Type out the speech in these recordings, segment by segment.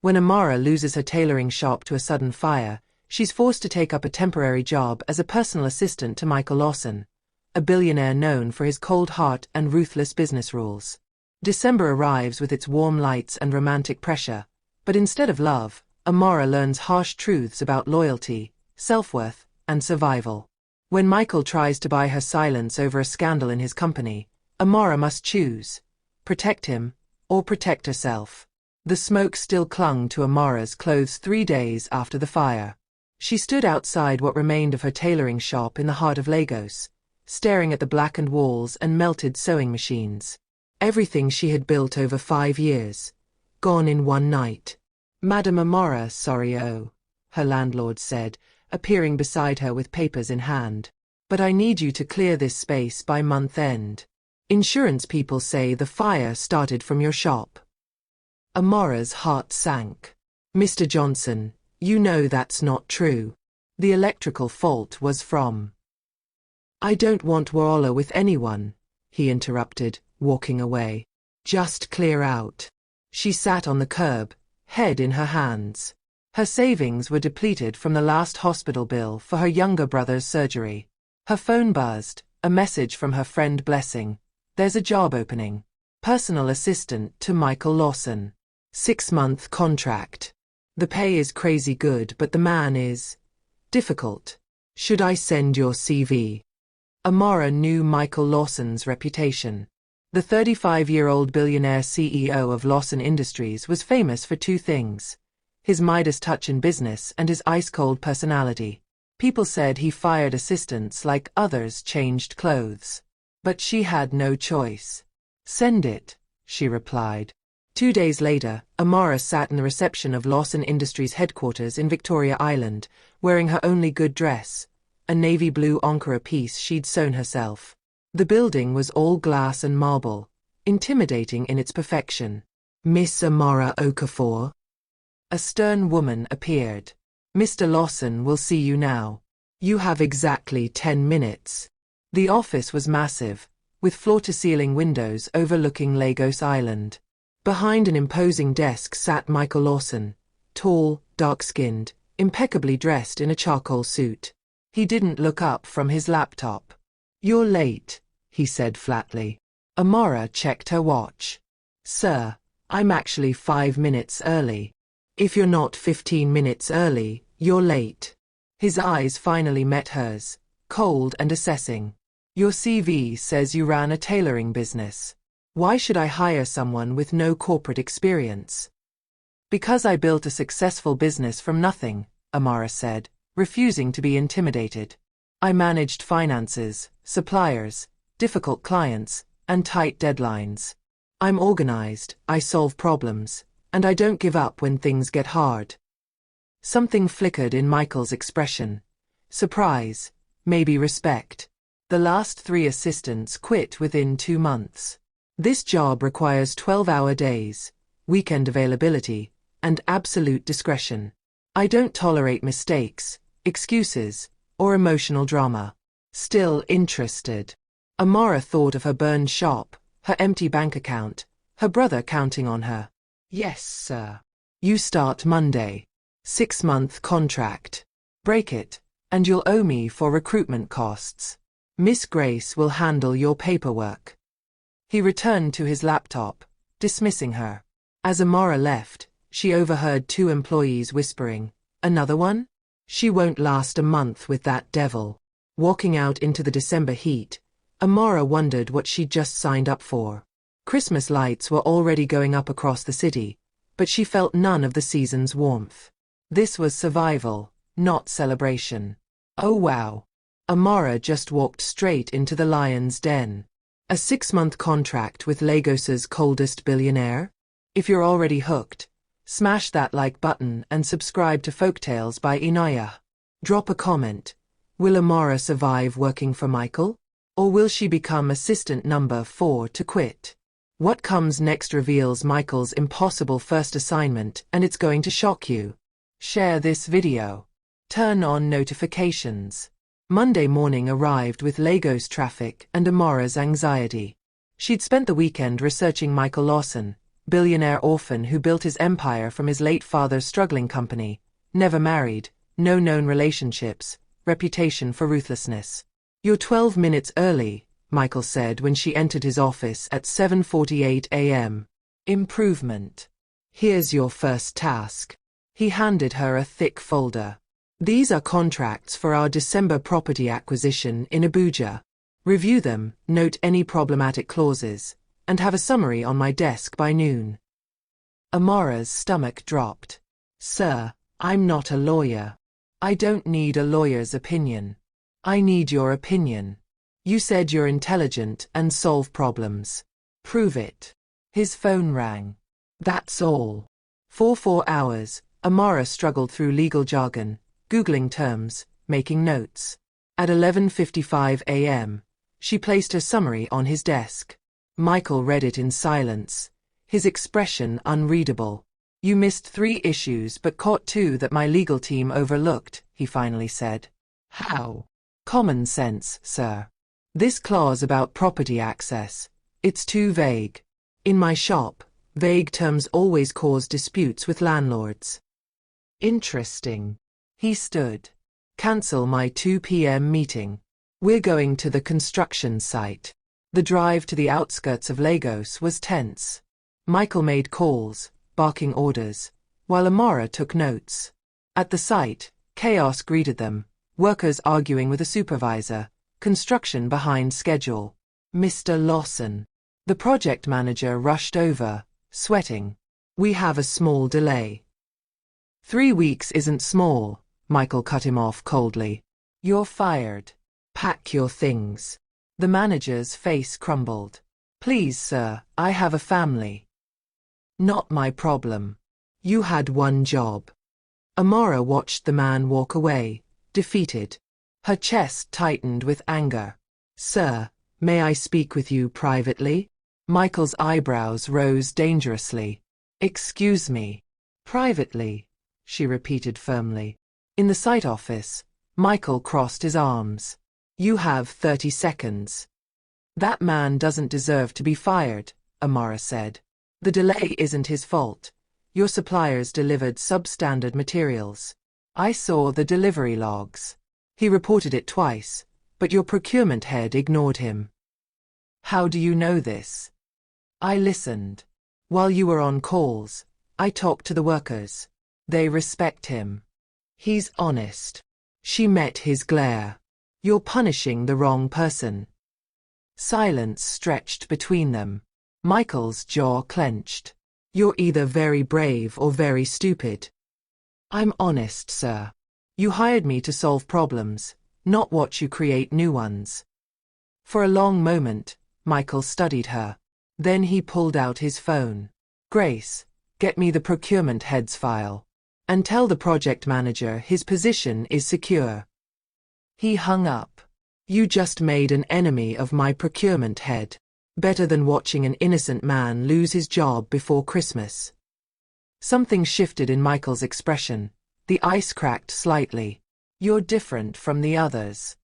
When Amara loses her tailoring shop to a sudden fire, she's forced to take up a temporary job as a personal assistant to Michael Lawson, a billionaire known for his cold heart and ruthless business rules. December arrives with its warm lights and romantic pressure, but instead of love, Amara learns harsh truths about loyalty, self-worth, and survival. When Michael tries to buy her silence over a scandal in his company, Amara must choose: protect him, or protect herself. The smoke still clung to Amara's clothes 3 days after the fire. She stood outside what remained of her tailoring shop in the heart of Lagos, staring at the blackened walls and melted sewing machines. Everything she had built over 5 years, gone in one night. "Madam Amara, sorry, her landlord said, appearing beside her with papers in hand. "But I need you to clear this space by month end. Insurance people say the fire started from your shop." Amara's heart sank. "Mr. Johnson, you know that's not true. The electrical fault was from—" "I don't want walla with anyone," he interrupted, walking away. "Just clear out." She sat on the curb, head in her hands. Her savings were depleted from the last hospital bill for her younger brother's surgery. Her phone buzzed, a message from her friend Blessing. "There's a job opening. Personal assistant to Michael Lawson. 6-month contract. The pay is crazy good, but the man is difficult. Should I send your CV?" Amara knew Michael Lawson's reputation. The 35-year-old billionaire CEO of Lawson Industries was famous for 2 things: his Midas touch in business and his ice-cold personality. People said he fired assistants like others changed clothes. But she had no choice. "Send it," she replied. 2 days later, Amara sat in the reception of Lawson Industries headquarters in Victoria Island, wearing her only good dress, a navy blue Ankara piece she'd sewn herself. The building was all glass and marble, intimidating in its perfection. "Miss Amara Okafor?" A stern woman appeared. "Mr. Lawson will see you now. You have exactly 10 minutes. The office was massive, with floor-to-ceiling windows overlooking Lagos Island. Behind an imposing desk sat Michael Lawson, tall, dark-skinned, impeccably dressed in a charcoal suit. He didn't look up from his laptop. "You're late," he said flatly. Amara checked her watch. "Sir, I'm actually 5 minutes early. If you're not 15 minutes early, you're late." His eyes finally met hers, cold and assessing. "Your CV says you ran a tailoring business. Why should I hire someone with no corporate experience?" "Because I built a successful business from nothing," Amara said, refusing to be intimidated. "I managed finances, suppliers, difficult clients, and tight deadlines. I'm organized, I solve problems, and I don't give up when things get hard." Something flickered in Michael's expression. Surprise, maybe respect. The last 3 assistants quit within 2 months. "This job requires 12-hour days, weekend availability, and absolute discretion. I don't tolerate mistakes, excuses, or emotional drama." Still interested. Amara thought of her burned shop, her empty bank account, her brother counting on her. "Yes, sir. You start Monday. 6-month contract. Break it, and you'll owe me for recruitment costs. Miss Grace will handle your paperwork." He returned to his laptop, dismissing her. As Amara left, she overheard 2 employees whispering, "Another one? She won't last a month with that devil." Walking out into the December heat, Amara wondered what she'd just signed up for. Christmas lights were already going up across the city, but she felt none of the season's warmth. This was survival, not celebration. Oh wow. Amara just walked straight into the lion's den. A 6-month contract with Lagos's coldest billionaire? If you're already hooked, smash that like button and subscribe to Folktales by Inaya. Drop a comment. Will Amara survive working for Michael? Or will she become assistant number 4 to quit? What comes next reveals Michael's impossible first assignment, and it's going to shock you. Share this video. Turn on notifications. Monday morning arrived with Lagos traffic and Amara's anxiety. She'd spent the weekend researching Michael Lawson, billionaire orphan who built his empire from his late father's struggling company, never married, no known relationships, reputation for ruthlessness. "You're 12 minutes early," Michael said when she entered his office at 7:48 a.m. "Improvement. Here's your first task." He handed her a thick folder. "These are contracts for our December property acquisition in Abuja. Review them, note any problematic clauses, and have a summary on my desk by noon." Amara's stomach dropped. "Sir, I'm not a lawyer. I don't need a lawyer's opinion. I need your opinion. You said you're intelligent and solve problems. Prove it." His phone rang. "That's all." For 4 hours, Amara struggled through legal jargon, Googling terms, making notes. At 11:55 a.m., she placed her summary on his desk. Michael read it in silence, his expression unreadable. "You missed 3 issues but caught 2 that my legal team overlooked," he finally said. "How?" "Common sense, sir. This clause about property access, it's too vague. In my shop, vague terms always cause disputes with landlords." "Interesting." He stood. "Cancel my 2 p.m. meeting. We're going to the construction site." The drive to the outskirts of Lagos was tense. Michael made calls, barking orders, while Amara took notes. At the site, chaos greeted them, workers arguing with a supervisor, construction behind schedule. "Mr. Lawson." The project manager rushed over, sweating. "We have a small delay." 3 weeks isn't small," Michael cut him off coldly. "You're fired. Pack your things." The manager's face crumbled. "Please, sir, I have a family." "Not my problem. You had one job." Amara watched the man walk away, defeated. Her chest tightened with anger. "Sir, may I speak with you privately?" Michael's eyebrows rose dangerously. "Excuse me. Privately," she repeated firmly. In the site office, Michael crossed his arms. "You have 30 seconds. "That man doesn't deserve to be fired," Amara said. "The delay isn't his fault. Your suppliers delivered substandard materials. I saw the delivery logs. He reported it twice, but your procurement head ignored him." "How do you know this?" "I listened. While you were on calls, I talked to the workers. They respect him. He's honest." She met his glare. "You're punishing the wrong person." Silence stretched between them. Michael's jaw clenched. "You're either very brave or very stupid." "I'm honest, sir. You hired me to solve problems, not watch you create new ones." For a long moment, Michael studied her. Then he pulled out his phone. "Grace, get me the procurement head's file. And tell the project manager his position is secure." He hung up. "You just made an enemy of my procurement head. Better than watching an innocent man lose his job before Christmas." Something shifted in Michael's expression. The ice cracked slightly. "You're different from the others."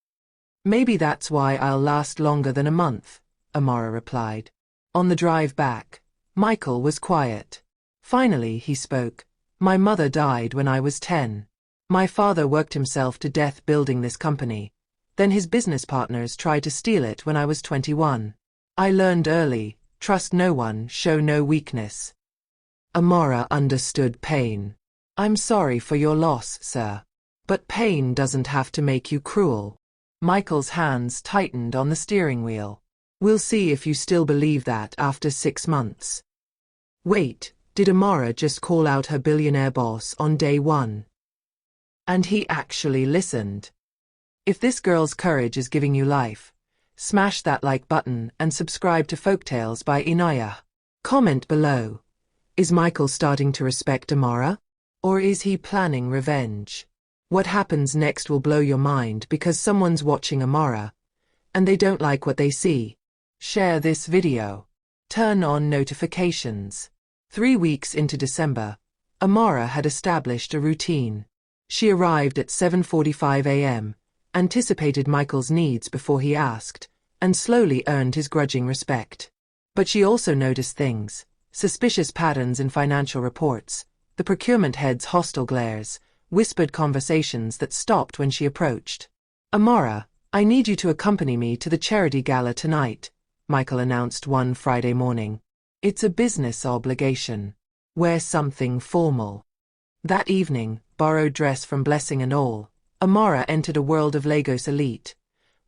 "Maybe that's why I'll last longer than a month," Amara replied. On the drive back, Michael was quiet. Finally he spoke. "My mother died when I was 10. My father worked himself to death building this company. Then his business partners tried to steal it when I was 21. I learned early, trust no one, show no weakness." Amara understood pain. "I'm sorry for your loss, sir. But pain doesn't have to make you cruel." Michael's hands tightened on the steering wheel. "We'll see if you still believe that after 6 months." Wait, did Amara just call out her billionaire boss on day 1? And he actually listened. If this girl's courage is giving you life, smash that like button and subscribe to Folktales by Inaya. Comment below. Is Michael starting to respect Amara? Or is he planning revenge? What happens next will blow your mind because someone's watching Amara, and they don't like what they see. Share this video. Turn on notifications. 3 weeks into December, Amara had established a routine. She arrived at 7:45 a.m., anticipated Michael's needs before he asked, and slowly earned his grudging respect. But she also noticed things. suspicious patterns in financial reports, the procurement head's hostile glares, whispered conversations that stopped when she approached. "Amara, I need you to accompany me to the charity gala tonight," Michael announced one Friday morning. "It's a business obligation. Wear something formal." That evening, borrowed dress from Blessing and all, Amara entered a world of Lagos elite.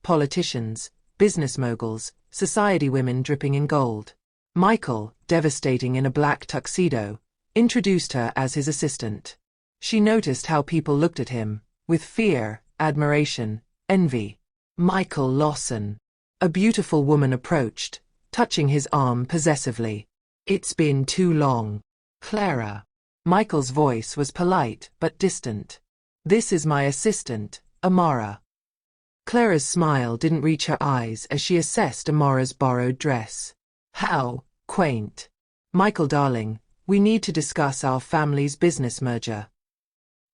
Politicians, business moguls, society women dripping in gold. Michael, devastating in a black tuxedo, introduced her as his assistant. She noticed how people looked at him, with fear, admiration, envy. Michael Lawson. A beautiful woman approached, touching his arm possessively. "It's been too long. Clara." Michael's voice was polite but distant. "This is my assistant, Amara." Clara's smile didn't reach her eyes as she assessed Amara's borrowed dress. "How quaint. Michael darling, we need to discuss our family's business merger."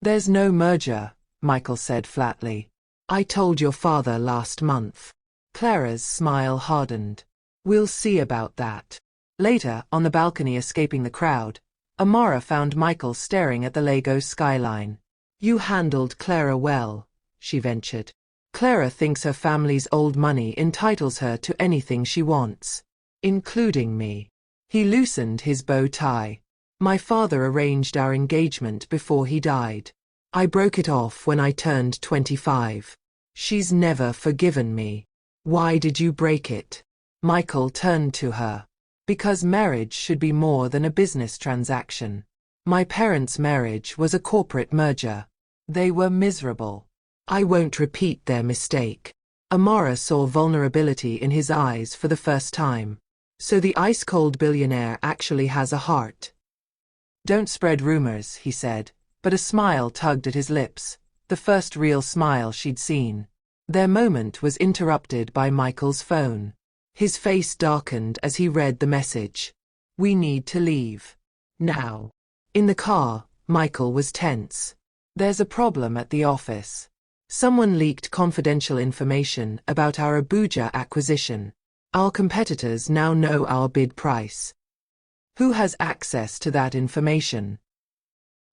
"There's no merger," Michael said flatly. "I told your father last month." Clara's smile hardened. "We'll see about that." Later, on the balcony escaping the crowd, Amara found Michael staring at the Lagos skyline. "You handled Clara well," she ventured. "Clara thinks her family's old money entitles her to anything she wants. Including me." He loosened his bow tie. "My father arranged our engagement before he died. I broke it off when I turned 25. She's never forgiven me." "Why did you break it?" Michael turned to her. "Because marriage should be more than a business transaction. My parents' marriage was a corporate merger. They were miserable. I won't repeat their mistake." Amara saw vulnerability in his eyes for the first time. "So the ice-cold billionaire actually has a heart." "Don't spread rumors," he said, but a smile tugged at his lips, the first real smile she'd seen. Their moment was interrupted by Michael's phone. His face darkened as he read the message. "We need to leave. Now." In the car, Michael was tense. "There's a problem at the office. Someone leaked confidential information about our Abuja acquisition. Our competitors now know our bid price." "Who has access to that information?"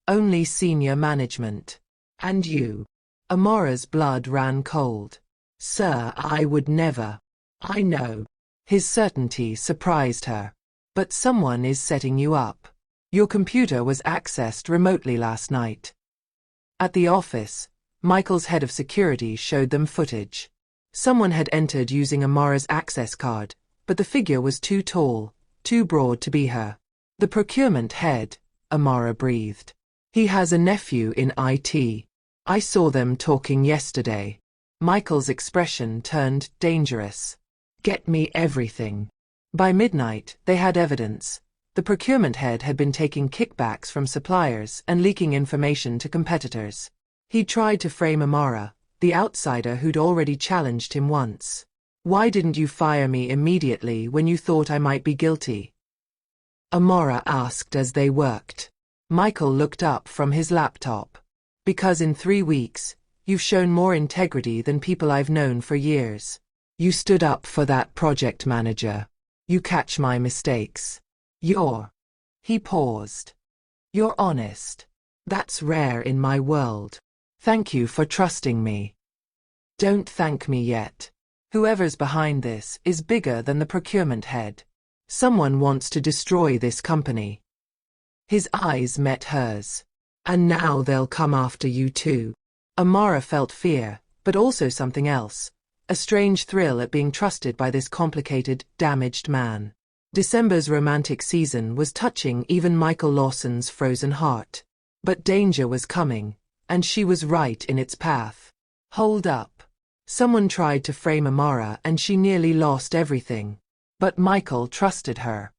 "Only senior management. And you." Amara's blood ran cold. "Sir, I would never." "I know." His certainty surprised her. "But someone is setting you up. Your computer was accessed remotely last night." At the office, Michael's head of security showed them footage. Someone had entered using Amara's access card, but the figure was too tall, too broad to be her. "The procurement head," Amara breathed. "He has a nephew in IT. I saw them talking yesterday." Michael's expression turned dangerous. "Get me everything." By midnight, they had evidence. The procurement head had been taking kickbacks from suppliers and leaking information to competitors. He tried to frame Amara, the outsider who'd already challenged him once. "Why didn't you fire me immediately when you thought I might be guilty?" Amara asked as they worked. Michael looked up from his laptop. "Because in 3 weeks, you've shown more integrity than people I've known for years. You stood up for that project manager. You catch my mistakes. He paused. "You're honest. That's rare in my world. Thank you for trusting me." "Don't thank me yet. Whoever's behind this is bigger than the procurement head. Someone wants to destroy this company." His eyes met hers. "And now they'll come after you too." Amara felt fear, but also something else. A strange thrill at being trusted by this complicated, damaged man. December's romantic season was touching even Michael Lawson's frozen heart. But danger was coming, and she was right in its path. Hold up. Someone tried to frame Amara and she nearly lost everything. But Michael trusted her.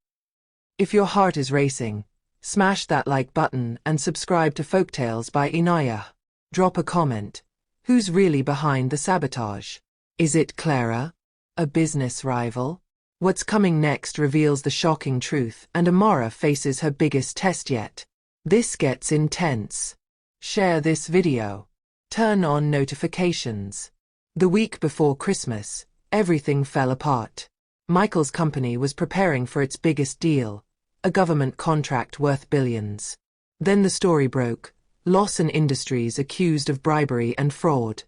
If your heart is racing, smash that like button and subscribe to Folktales by Inaya. Drop a comment. Who's really behind the sabotage? Is it Clara? A business rival? What's coming next reveals the shocking truth, and Amara faces her biggest test yet. This gets intense. Share this video. Turn on notifications. The week before Christmas, everything fell apart. Michael's company was preparing for its biggest deal, a government contract worth billions. Then the story broke. Lawson Industries accused of bribery and fraud.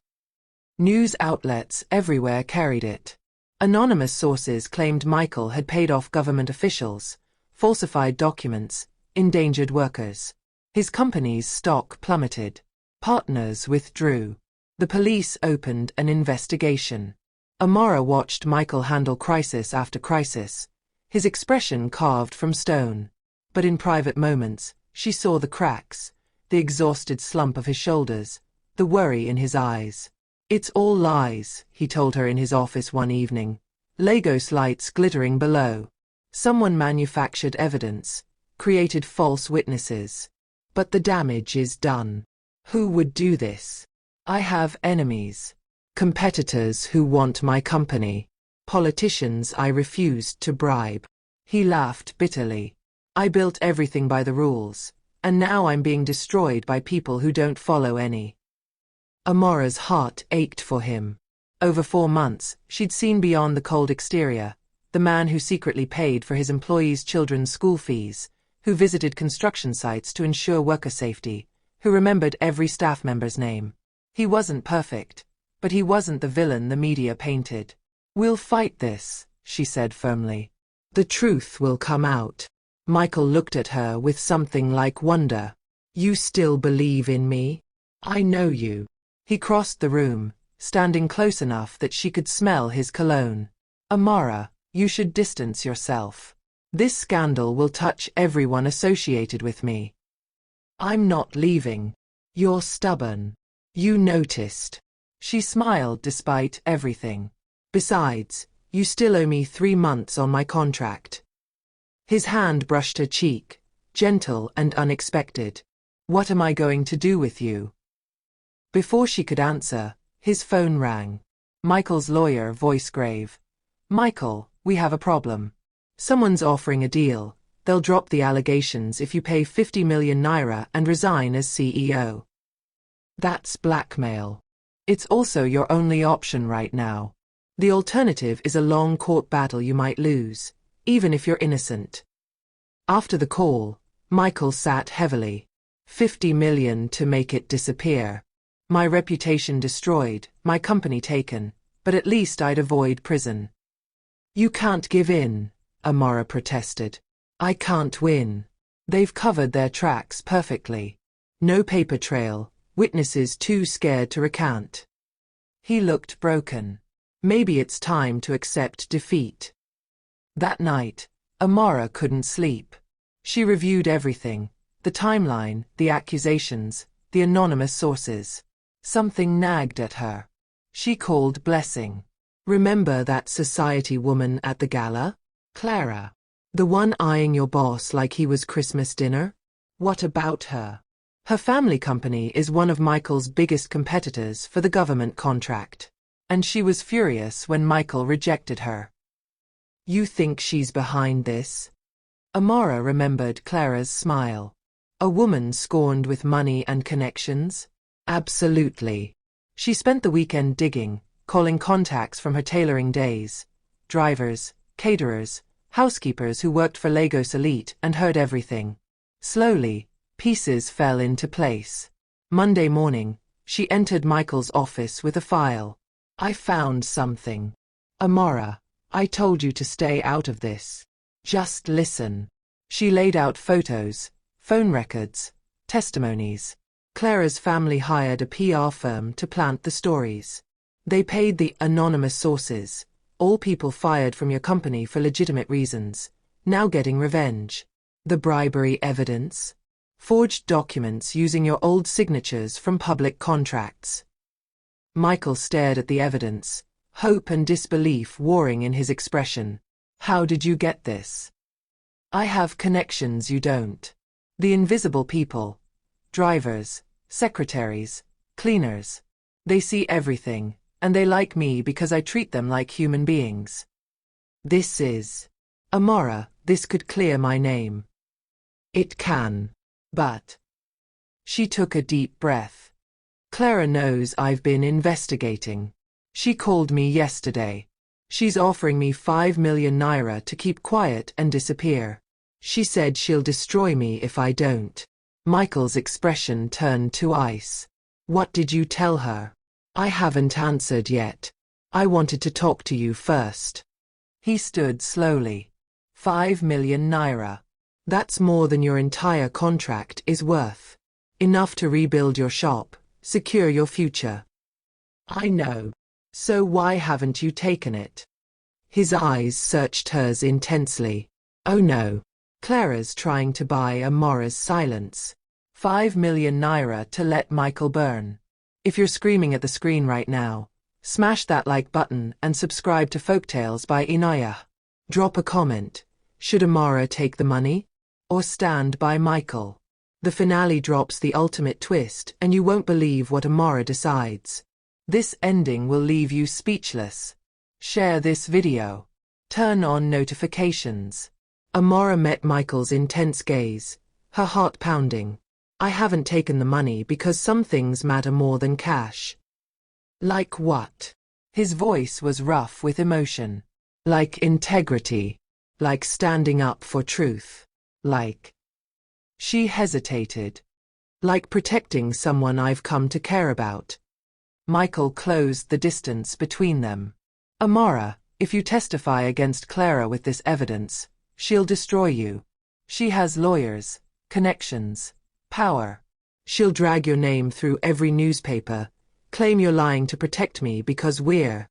News outlets everywhere carried it. Anonymous sources claimed Michael had paid off government officials, falsified documents, endangered workers. His company's stock plummeted. Partners withdrew. The police opened an investigation. Amara watched Michael handle crisis after crisis, his expression carved from stone. But in private moments, she saw the cracks, the exhausted slump of his shoulders, the worry in his eyes. "It's all lies," he told her in his office one evening. Lagos lights glittering below. Someone manufactured evidence, created false witnesses. But the damage is done. Who would do this? I have enemies. Competitors who want my company. Politicians I refused to bribe. He laughed bitterly. I built everything by the rules, and now I'm being destroyed by people who don't follow any. Amara's heart ached for him. Over 4 months, she'd seen beyond the cold exterior, the man who secretly paid for his employees' children's school fees, who visited construction sites to ensure worker safety, who remembered every staff member's name. He wasn't perfect, but he wasn't the villain the media painted. "We'll fight this," she said firmly. "The truth will come out." Michael looked at her with something like wonder. "You still believe in me? I know you." He crossed the room, standing close enough that she could smell his cologne. "Amara, you should distance yourself. This scandal will touch everyone associated with me." "I'm not leaving." "You're stubborn. You noticed." She smiled despite everything. "Besides, you still owe me 3 months on my contract." His hand brushed her cheek, gentle and unexpected. "What am I going to do with you?" Before she could answer, his phone rang. Michael's lawyer, voice grave. "Michael, we have a problem. Someone's offering a deal. They'll drop the allegations if you pay 50 million naira and resign as CEO. That's blackmail. It's also your only option right now. The alternative is a long court battle you might lose, even if you're innocent." After the call, Michael sat heavily. 50 million to make it disappear. My reputation destroyed, my company taken, but at least I'd avoid prison. "You can't give in," Amara protested. "I can't win. They've covered their tracks perfectly. No paper trail, witnesses too scared to recant." He looked broken. Maybe it's time to accept defeat. That night, Amara couldn't sleep. She reviewed everything, the timeline, the accusations, the anonymous sources. Something nagged at her. She called Blessing. "Remember that society woman at the gala? Clara. The one eyeing your boss like he was Christmas dinner? What about her? Her family company is one of Michael's biggest competitors for the government contract. And she was furious when Michael rejected her." "You think she's behind this?" Amara remembered Clara's smile. A woman scorned with money and connections? Absolutely. She spent the weekend digging, calling contacts from her tailoring days. Drivers, caterers, housekeepers who worked for Lagos Elite and heard everything. Slowly, pieces fell into place. Monday morning, she entered Michael's office with a file. "I found something. Amara, I told you to stay out of this. Just listen." She laid out photos, phone records, testimonies. Clara's family hired a PR firm to plant the stories. They paid the anonymous sources, all people fired from your company for legitimate reasons, now getting revenge. The bribery evidence? Forged documents using your old signatures from public contracts. Michael stared at the evidence, hope and disbelief warring in his expression. "How did you get this?" "I have connections you don't. The invisible people. Drivers, secretaries, cleaners. They see everything, and they like me because I treat them like human beings. This is... Amara, this could clear my name." "It can. But..." She took a deep breath. "Clara knows I've been investigating. She called me yesterday. She's offering me 5 million naira to keep quiet and disappear. She said she'll destroy me if I don't. Michael's expression turned to ice. What did you tell her? I haven't answered yet. I wanted to talk to you first. He stood slowly. 5 million naira. That's more than your entire contract is worth. Enough to rebuild your shop, secure your future. I know. So why haven't you taken it? His eyes searched hers intensely. Oh no. Clara's trying to buy Amora's silence. 5 million naira to let Michael burn. If you're screaming at the screen right now, smash that like button and subscribe to Folktales by Inaya. Drop a comment. Should Amora take the money? Or stand by Michael? The finale drops the ultimate twist and you won't believe what Amora decides. This ending will leave you speechless. Share this video. Turn on notifications. Amora met Michael's intense gaze, her heart pounding. I haven't taken the money because some things matter more than cash. Like what? His voice was rough with emotion. Like integrity. Like standing up for truth. Like... She hesitated. Like protecting someone I've come to care about. Michael closed the distance between them. Amora, if you testify against Clara with this evidence, she'll destroy you. She has lawyers, connections, power. She'll drag your name through every newspaper, claim you're lying to protect me because we're...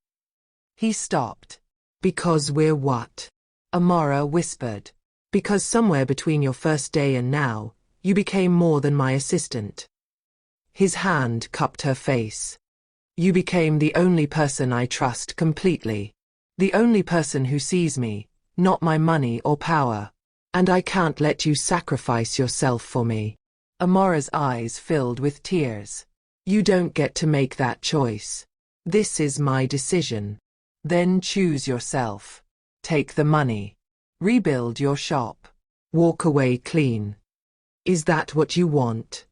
He stopped. Because we're what? Amora whispered. Because somewhere between your first day and now, you became more than my assistant. His hand cupped her face. You became the only person I trust completely. The only person who sees me, not my money or power. And I can't let you sacrifice yourself for me. Amora's eyes filled with tears. You don't get to make that choice. This is my decision. Then choose yourself. Take the money. Rebuild your shop. Walk away clean. Is that what you want?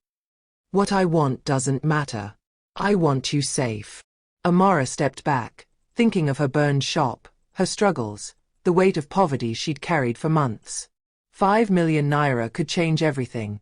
What I want doesn't matter. I want you safe. Amora stepped back, thinking of her burned shop, her struggles, the weight of poverty she'd carried for months. 5 million naira could change everything.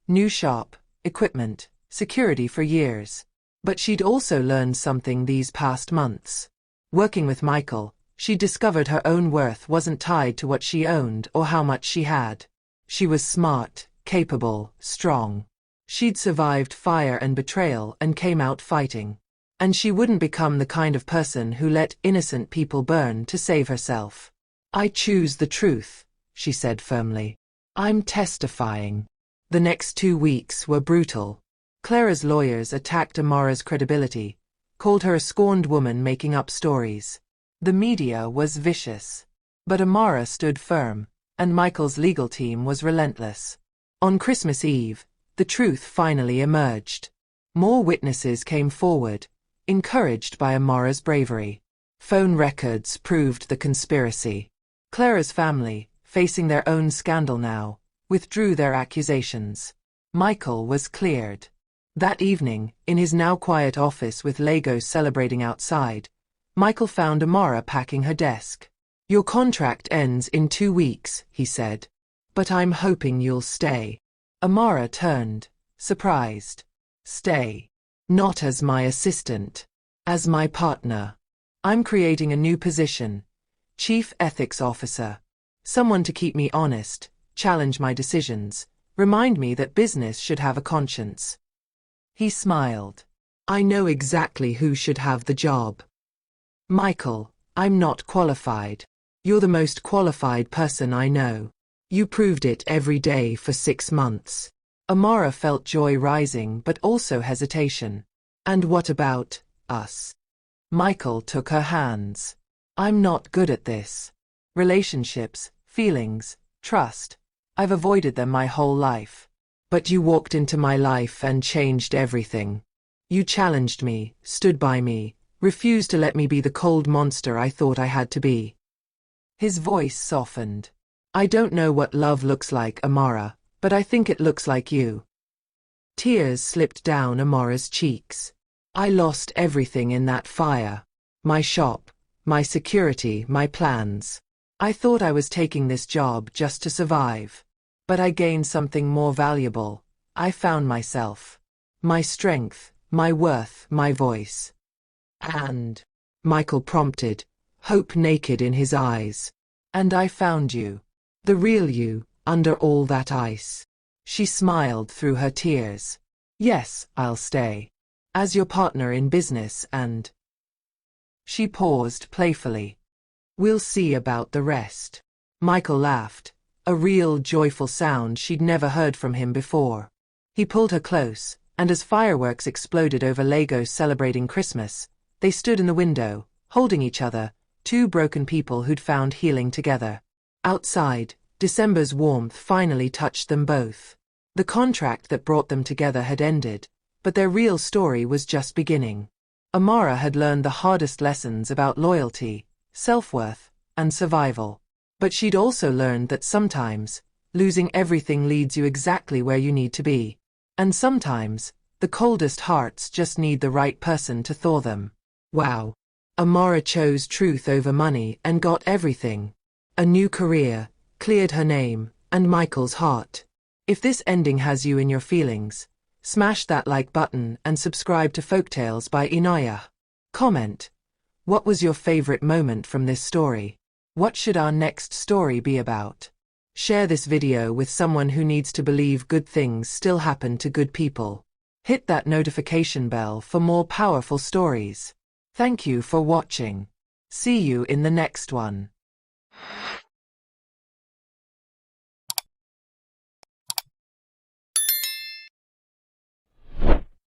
New shop, equipment, security for years. But she'd also learned something these past months. Working with Michael, she discovered her own worth wasn't tied to what she owned or how much she had. She was smart, capable, strong. She'd survived fire and betrayal and came out fighting. And she wouldn't become the kind of person who let innocent people burn to save herself. I choose the truth, she said firmly. I'm testifying. The next 2 weeks were brutal. Clara's lawyers attacked Amora's credibility, called her a scorned woman making up stories. The media was vicious. But Amora stood firm, and Michael's legal team was relentless. On Christmas Eve, the truth finally emerged. More witnesses came forward, encouraged by Amora's bravery. Phone records proved the conspiracy. Clara's family, facing their own scandal now, withdrew their accusations. Michael was cleared. That evening, in his now quiet office with Legos celebrating outside, Michael found Amora packing her desk. Your contract ends in 2 weeks, he said. But I'm hoping you'll stay. Amora turned, surprised. Stay. Not as my assistant. As my partner. I'm creating a new position. Chief Ethics Officer. Someone to keep me honest, challenge my decisions, remind me that business should have a conscience. He smiled. I know exactly who should have the job. Michael, I'm not qualified. You're the most qualified person I know. You proved it every day for 6 months. Amora felt joy rising but also hesitation. And what about us? Michael took her hands. I'm not good at this. Relationships, feelings, trust. I've avoided them my whole life. But you walked into my life and changed everything. You challenged me, stood by me, refused to let me be the cold monster I thought I had to be. His voice softened. I don't know what love looks like, Amora, but I think it looks like you. Tears slipped down Amora's cheeks. I lost everything in that fire. My shop, my security, my plans. I thought I was taking this job just to survive. But I gained something more valuable. I found myself. My strength, my worth, my voice. And, Michael prompted, hope naked in his eyes. And I found you. The real you, under all that ice. She smiled through her tears. Yes, I'll stay. As your partner in business and... She paused playfully. We'll see about the rest. Michael laughed, a real joyful sound she'd never heard from him before. He pulled her close, and as fireworks exploded over Lagos celebrating Christmas, they stood in the window, holding each other, two broken people who'd found healing together. Outside, December's warmth finally touched them both. The contract that brought them together had ended, but their real story was just beginning. Amara had learned the hardest lessons about loyalty, self-worth, and survival. But she'd also learned that sometimes, losing everything leads you exactly where you need to be. And sometimes, the coldest hearts just need the right person to thaw them. Wow. Amara chose truth over money and got everything. A new career, cleared her name, and Michael's heart. If this ending has you in your feelings, smash that like button and subscribe to Folktales by Inaya. Comment. What was your favorite moment from this story? What should our next story be about? Share this video with someone who needs to believe good things still happen to good people. Hit that notification bell for more powerful stories. Thank you for watching. See you in the next one.